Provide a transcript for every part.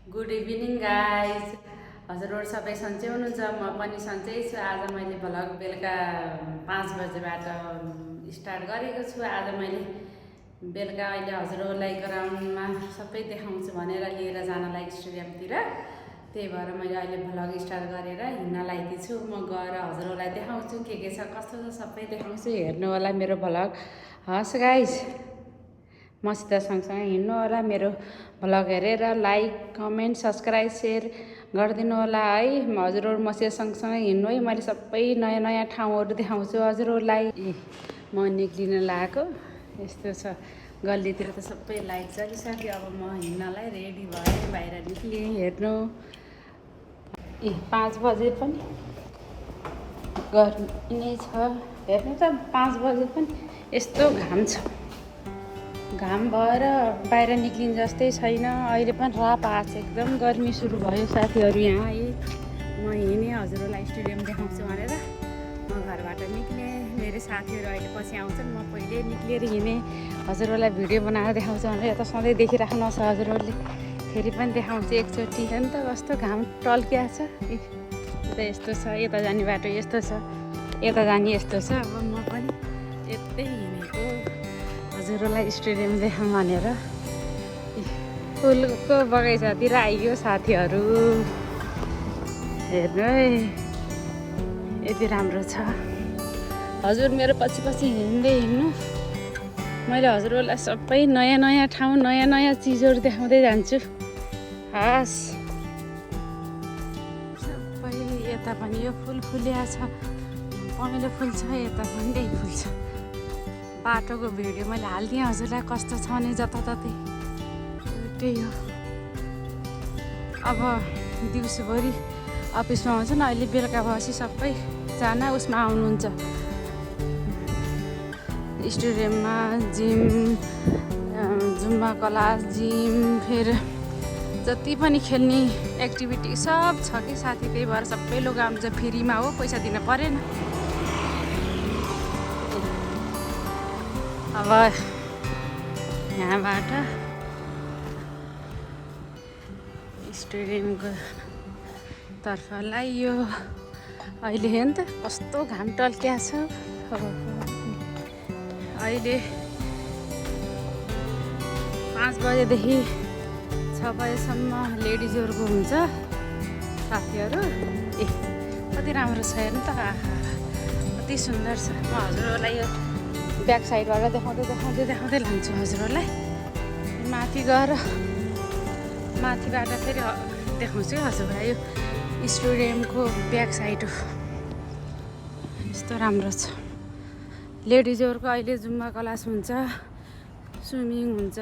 Good evening guys. हजुरहरू सबै सन्चै हुनुहुन्छ, म पनि सन्चै छु। आज मैले भ्लग बेलुका 5 बजेबाट स्टार्ट गरेको छु। आज मैले बेलुका अहिले हजुरहरूलाई ग्राउन्डमा सबै देखाउँछु भनेर लिएर जानलाई स्टेडियमतिर। त्यही भएर मैले अहिले भ्लग स्टार्ट गरेर हिँड्न लागेकी छु। म गएर हजुरहरूलाई देखाउँछु के छ कस्तो छ सबै देखाउँछु। हेर्नु होला मेरो भ्लग। हस् गाइज, मसित सँगसँगै हिँड्नु होला। मेरो भ्लग हेरेर लाइक कमेन्ट सब्सक्राइब सेयर गरिदिनु होला है। हजुरहरू मसित सँगसँगै हिँड्नु है। मैले सबै नयाँ नयाँ ठाउँहरू देखाउँछु हजुरहरूलाई। म निक्लिन लागेको यस्तो छ। गल्लीतिर त सबै लाइट चलिसक्यो। अब म हिँड्नलाई रेडी भएँ, बाहिर निक्लेँ। हेर्नु 5 बजे पनि गर्मी छ। हेर्नु त 5 बजे पनि यस्तो घाम छ। घाम भएर बाहिर निक्लिन जस्तै छैन। अहिले पनि राप आएको छ, एकदम गर्मी सुरु भयो। साथीहरू यहाँ आए, म हिँडेँ हजुरहरूलाई स्टेडियम देखाउँछु भनेर म घरबाट निक्लेँ। मेरो साथीहरू अहिले पछि आउँछन्, म पहिले निक्लेर हिँडेँ। हजुरहरूलाई भिडियो बनाएर देखाउँछु भनेर यता सधैँ देखिराख्नुहोस् हजुरहरूले। फेरि पनि देखाउँछु एकचोटि। हेर्नु त कस्तो घाम टल्किया छ। यता यस्तो छ, यता जाने बाटो यस्तो छ, यता जाने यस्तो छ। अब म पनि यतै हिँडेको हजुरहरूलाई स्टेडियम देखाउँ भनेर। फुलको बगैँचातिर आइयो साथीहरू। हेर्नु है, यति राम्रो छ। हजुर मेरो पछि पछि हिँड्दै हिँड्नु। मैले हजुरहरूलाई सबै नयाँ नयाँ ठाउँ नयाँ नयाँ चिजहरू देखाउँदै जान्छु। हस्, सबै यता पनि यो फुल फुलिया छ, पहेँलो फुल छ, यता पनि त्यही फुल छ। बाटोको भिडियो मैले हालिदिएँ हजुरलाई कस्तो छ भने जताततै त्यही हो। अब दिउँसोभरि अफिसमा हुन्छन्, अहिले बेलुका भएपछि सबैजना उसमा आउनुहुन्छ स्टेडियममा। जिम, जुम्बा क्लास, जिम, फेरि जति पनि खेल्ने एक्टिभिटी सब छ कि साथी। त्यही भएर सबै लोक आउँछ, फ्रीमा हो, पैसा दिन परेन। अब यहाँबाट स्टेडियमको तर्फ लाग्यो। अहिले हेर्नु त कस्तो घाम टल्किया छ। अहिले 5 बजेदेखि 6 बजेसम्म लेडिजहरूको हुन्छ साथीहरू। कति राम्रो छ हेर्नु त, कति सुन्दर छ। म हजुरहरूलाई यो ब्याक साइडबाट देखाउँदै लान्छु हजुरहरूलाई। माथि गएर माथिबाट फेरि देखाउँछु हजुरलाई। यो स्टेडियमको ब्याक साइड हो, यस्तो राम्रो छ। लेडिजहरूको अहिले जुम्बा क्लास हुन्छ, स्विमिङ हुन्छ।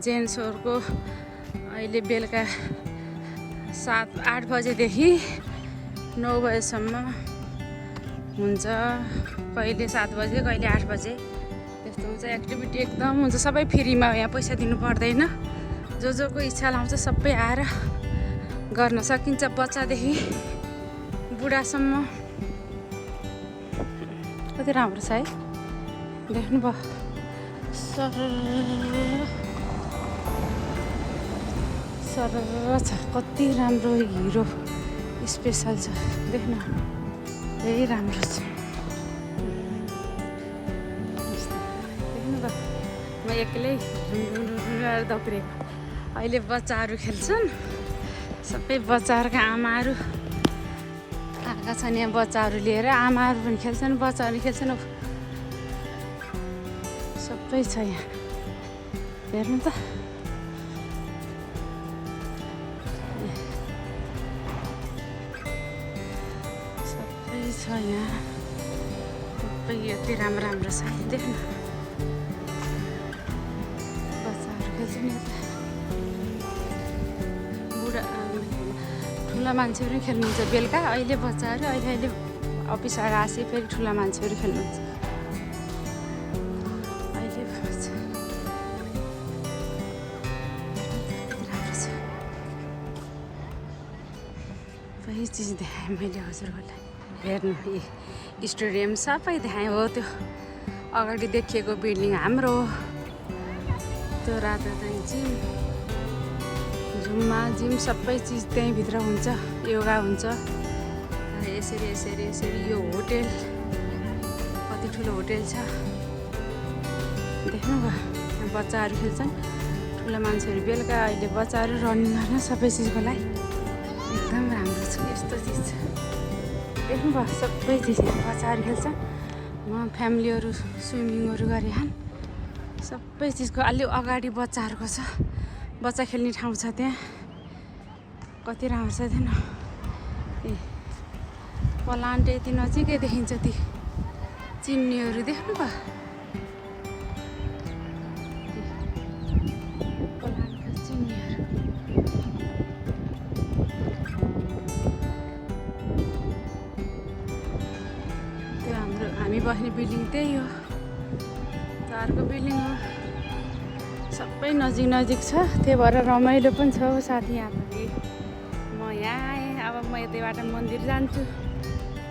जेन्ट्सहरूको अहिले बेलुका 7-8 बजेदेखि 9 बजेसम्म हुन्छ। कहिले 7 बजे कहिले 8 बजे त्यस्तो हुन्छ। एक्टिभिटी एकदम हुन्छ, सबै फ्रीमा हो, यहाँ पैसा दिनु पर्दैन। जोको इच्छा लाउँछ सबै आएर गर्न सकिन्छ, बच्चादेखि बुढासम्म। कति राम्रो छ है, देख्नुभयो। सरर छ, कति राम्रो हिरो स्पेसल छ, देख्नु यही राम्रो छ। देख्नु त म एक्लै दौडिएको। अहिले बच्चाहरू खेल्छन्, सबै बच्चाहरूका आमाहरू आएका छन् यहाँ। बच्चाहरू लिएर आमाहरू पनि खेल्छन्, बच्चाहरू खेल्छन्, सबै छ यहाँ। हेर्नु त सबै छ यहाँ, सबै यति राम्रो छ। देख्नु बच्चाहरू खेल्छन् यता। बुढा ठुला मान्छेहरू पनि खेल्नुहुन्छ बेलुका। अहिले बच्चाहरू अहिले अफिसबाट आसे फेरि ठुला मान्छेहरू खेल्नुहुन्छ। अहिले राम्रो छ। सबै चिज देखाएँ मैले हजुरहरूलाई। हेर्नु स्टेडियम सबै देखाएँ हो। त्यो अगाडि देखिएको बिल्डिङ हाम्रो हो। यस्तो रातो चाहिँ जिम सबै चिज त्यहीँभित्र हुन्छ, योगा हुन्छ। यसरी यो होटेल कति ठुलो होटेल छ देख्नुभयो। यहाँ बच्चाहरू खेल्छन्, ठुलो मान्छेहरू बेलुका अहिले बच्चाहरू रनिङ गर्न सबै चिजको लागि एकदम राम्रो छ। यस्तो चिज छ देख्नुभयो, सबै चिज बच्चाहरू खेल्छन्। फ्यामिलीहरू स्विमिङहरू गरिहान्, सबै चिजको अलि अगाडि बच्चाहरूको छ, बच्चा खेल्ने ठाउँ छ त्यहाँ। कति राम्रो छ त्यहाँ। ए प्लान्ट यति नजिकै देखिन्छ, ती चिन्नीहरू देख्नुभयो। प्लान्टका चिन्नीहरू त्यो हामी बस्ने बिल्डिङ त्यही हो, अर्को बिल्डिङ हो। सबै नजिक छ, त्यही भएर रमाइलो पनि छ साथी। यहाँ पनि म यहाँ आएँ, अब म यतैबाट मन्दिर जान्छु।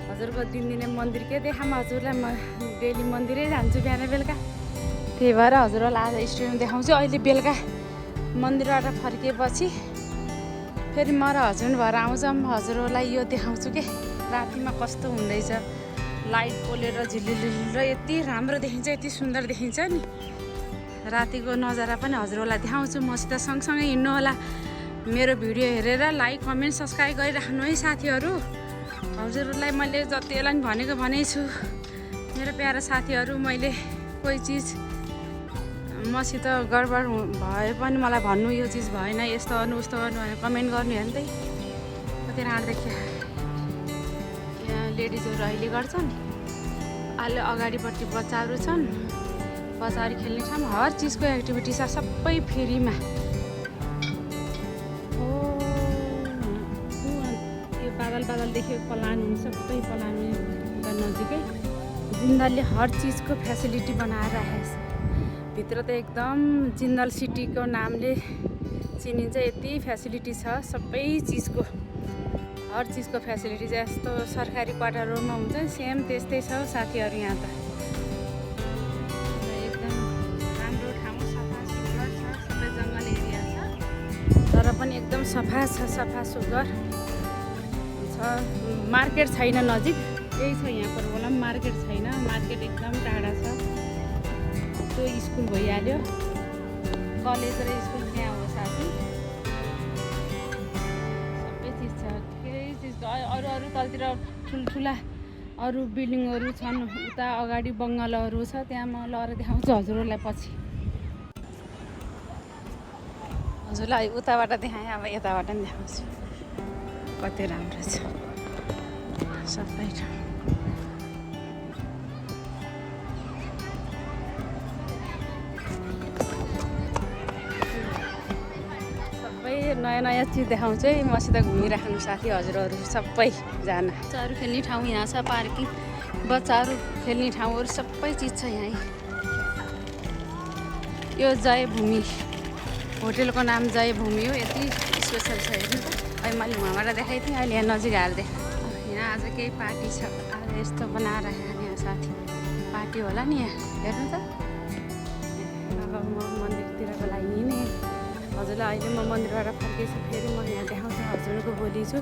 हजुरको दिनदिनै मन्दिर के देखाम, हजुरलाई म डेली मन्दिरै जान्छु बिहान बेलुका। त्यही भएर हजुरलाई आज स्टोरीमा देखाउँछु। अहिले बेलुका मन्दिरबाट फर्किएपछि फेरि म र हस्बेन्ड भएर आउँछ। म हजुरलाई यो देखाउँछु के रातिमा कस्तो हुँदैछ, लाइट पोलेर झिलिलिल यति राम्रो देखिन्छ, यति सुन्दर देखिन्छ नि। रातिको नजारा पनि हजुरहरूलाई देखाउँछु। मसित सँगसँगै हिँड्नु होला। मेरो भिडियो हेरेर लाइक कमेन्ट सब्सक्राइब गरिराख्नु है साथीहरू। हजुरहरूलाई मैले जतिलाई भनेको भनेछु मेरो प्यारो साथीहरू। मैले कोही चिज मसित गडबड भए पनि मलाई भन्नु, यो चिज भएन, यस्तो गर्नु उस्तो गर्नु भनेर कमेन्ट गर्नु हेर्नु है। कति राम्रो देखियो। यहाँ लेडिजहरू अहिले गर्छन्, अहिले अगाडिपट्टि बच्चाहरू छन्, बच्चाहरू खेल्ने ठाउँ, हर चिजको एक्टिभिटी छ, सबै फ्रीमा। हो त्यो बादल देख्यो, प्लान हुन्छ, सबै प्लान नजिकै। जिन्दलले हर चिजको फेसिलिटी बनाएर राखेको छ। भित्र त एकदम जिन्दल सिटीको नामले चिनिन्छ, यति फेसिलिटी छ सबै चिजको। हर चिजको फेसिलिटी चाहिँ यस्तो सरकारी क्वार्टरहरूमा हुन्छ सेम त्यस्तै छ साथीहरू। यहाँ त एकदम राम्रो ठाउँ, सफा सुग्घर छ, सबै जङ्गल एरिया छ तर पनि एकदम सफा छ, सफा सुग्घर छ। मार्केट छैन नजिक, यही छ यहाँ पर्वला मार्केट छैन, मार्केट एकदम टाढा छ। त्यो स्कुल भइहाल्यो, कलेज र स्कुल त्यहाँ हो साथी। सबै चिज छ, केही चिजको अरू तलतिर ठुल्ठुला अरू बिल्डिङहरू छन्। उता अगाडि बङ्गलाहरू छ, त्यहाँ म लगेर देखाउँछु हजुरहरूलाई पछि। हजुरलाई उताबाट देखाएँ, अब यताबाट पनि देखाउँछु। कति राम्रो छ सबै ठाउँ। नयाँ चिज देखाउँछु है, मसित घुमिराख्नु साथी हजुरहरू सबैजना। बच्चाहरू खेल्ने ठाउँ यहाँ छ, पार्किङ, बच्चाहरू खेल्ने ठाउँहरू सबै चिज छ यहाँ। यो जयभूमि होटेलको नाम जयभूमि हो, यति स्पेसल छ हेर्नु त। अहिले मैले उहाँबाट देखाएको थिएँ, अहिले यहाँ नजिक आएर देखाएँ। यहाँ आज केही पार्टी छ, आज यस्तो बनाएर राखेको यहाँ साथी, पार्टी होला नि यहाँ हेर्नु त। अब म मन्दिरतिरको लागि हिँडेँ। हजुरलाई अहिले म मन्दिरबाट फर्केछु, फेरि म यहाँ देखाउँछु हजुरको बोलिछु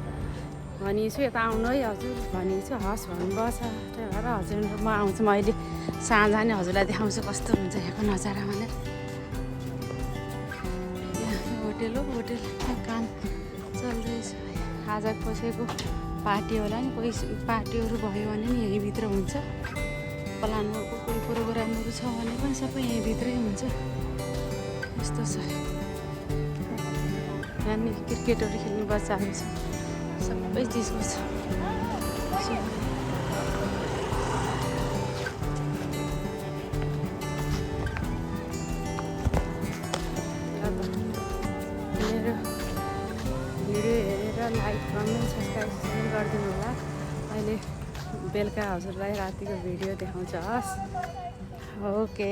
भनिछु, यता आउनु है हजुर भनिछु, हस् भन्नुभएको छ। त्यही भएर हजुर म आउँछु, म अहिले साँझ नै हजुरलाई देखाउँछु कस्तो हुन्छ यहाँको नजारा भनेर। यहाँ होटेल हो, होटेल काम चल्दैछ। आज कसैको पार्टी होला नि, कोही पार्टीहरू भयो भने नि यहीँभित्र हुन्छ। प्लानको कोही प्रोग्रामहरू छ भने पनि सबै यहीँभित्रै हुन्छ। यस्तो छ। यहाँनिर क्रिकेटहरू खेल्ने बच्चाहरू छ, सबै चिजको छ। मेरो भिडियो हेरेर लाइक कमेन्ट सब्सक्राइब गरिदिनु होला। अहिले बेलुका हजुरलाई रातिको भिडियो देखाउँछ, हस्। ओके,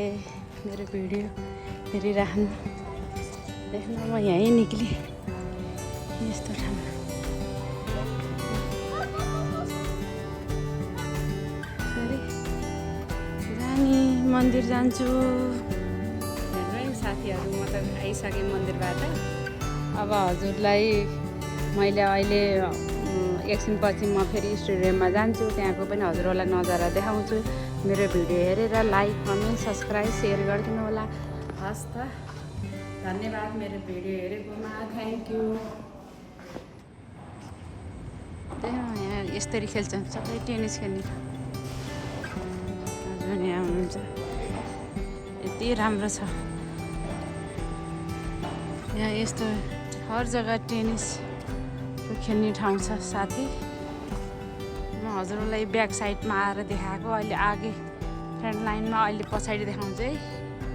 मेरो भिडियो हेरिराख्नु। देख्नु म यहीँ निक्लेँ यस्तो ठाउँमा। जाने मन्दिर जान्छु हेर्नु है साथीहरू म त आइसकेँ मन्दिरबाट। अब हजुरलाई मैले अहिले एकछिनपछि म फेरि स्टुडियोमा जान्छु, त्यहाँको पनि हजुरहरूलाई नजारा देखाउँछु। मेरो भिडियो हेरेर लाइक कमेन्ट सब्सक्राइब सेयर गरिदिनु होला। हस् त, धन्यवाद मेरो भिडियो हेरेकोमा, थ्याङ्क यू। यहाँ यसरी खेल्छन् सबै टेनिस खेल्ने। हजुर यहाँ हुनुहुन्छ, यति राम्रो छ यहाँ। यस्तो हर जग्गा टेनिस खेल्ने ठाउँ छ साथी। म हजुरलाई ब्याक साइडमा आएर देखाएको, अहिले आगे फ्रन्ट लाइनमा, अहिले पछाडि देखाउँछु है।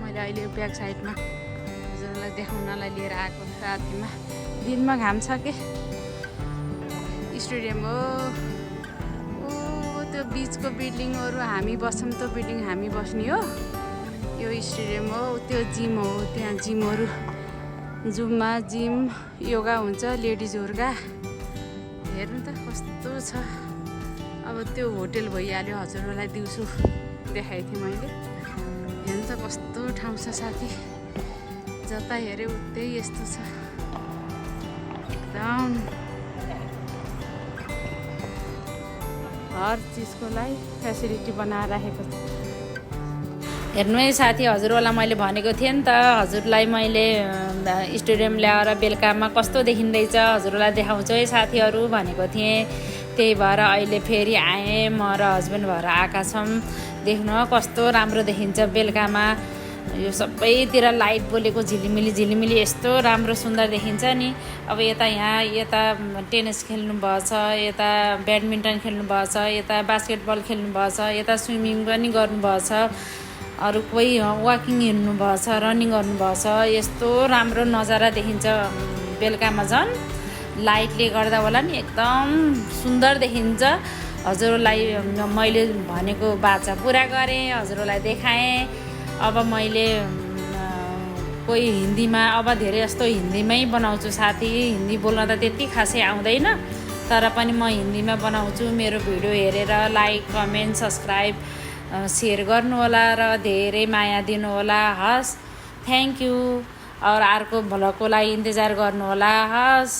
मैले अहिले ब्याक साइडमा हजुरलाई देखाउनलाई लिएर आएको। रातिमा दिनमा घाम छ के। स्टेडियम हो, ओ त्यो बिचको बिल्डिङहरू हामी बस्छौँ, त्यो बिल्डिङ हामी बस्ने हो। यो स्टेडियम हो, त्यो जिम हो, त्यहाँ जिमहरू, जुममा जिम योगा हुन्छ लेडिजहरूका। हेर्नु त कस्तो छ। अब त्यो होटेल भइहाल्यो, हजुरहरूलाई दिउँसो देखाएको थिएँ मैले। हेर्नु त कस्तो ठाउँ छ साथी, जता हेऱ्यो उतै यस्तो छ एकदम। हर चिजको लागि फेसिलिटी बनाएर राखेको छ। हेर्नु है साथी, हजुरहरूलाई मैले भनेको थिएँ नि त, हजुरलाई मैले स्टेडियम ल्याएर बेलुकामा कस्तो देखिँदैछ हजुरलाई देखाउँछु है साथीहरू भनेको थिएँ। त्यही भएर अहिले फेरि आएँ, म र हस्बेन्ड भएर आएका छौँ। देख्नु कस्तो राम्रो देखिन्छ बेलुकामा। यो सबैतिर लाइट बोलेको झिलिमिली झिलिमिली यस्तो राम्रो सुन्दर देखिन्छ नि। अब यता टेनिस खेल्नुभएछ, यता ब्याडमिन्टन खेल्नुभएछ, यता बास्केटबल खेल्नुभएछ, यता स्विमिङ पनि गर्नुभएछ, अरू कोही वाकिङ हिँड्नुभएछ, रनिङ गर्नुभएछ। यस्तो राम्रो नजारा देखिन्छ बेलुकामा, झन् लाइटले गर्दा होला नि एकदम सुन्दर देखिन्छ। हजुरलाई मैले भनेको बाचा पुरा गरेँ, हजुरलाई देखाएँ। अब मैले कोही हिन्दीमा, अब धेरै जस्तो हिन्दीमै बनाउँछु साथी। हिन्दी बोल्न त त्यति खासै आउँदैन, तर पनि म हिन्दीमा बनाउँछु। मेरो भिडियो हेरेर लाइक कमेन्ट सब्सक्राइब सेयर गर्नु होला र धेरै माया दिनु होला। हस्, थ्याङ्क यू। और अर्को भ्लगको लागि इन्तजार गर्नु होला। हस्।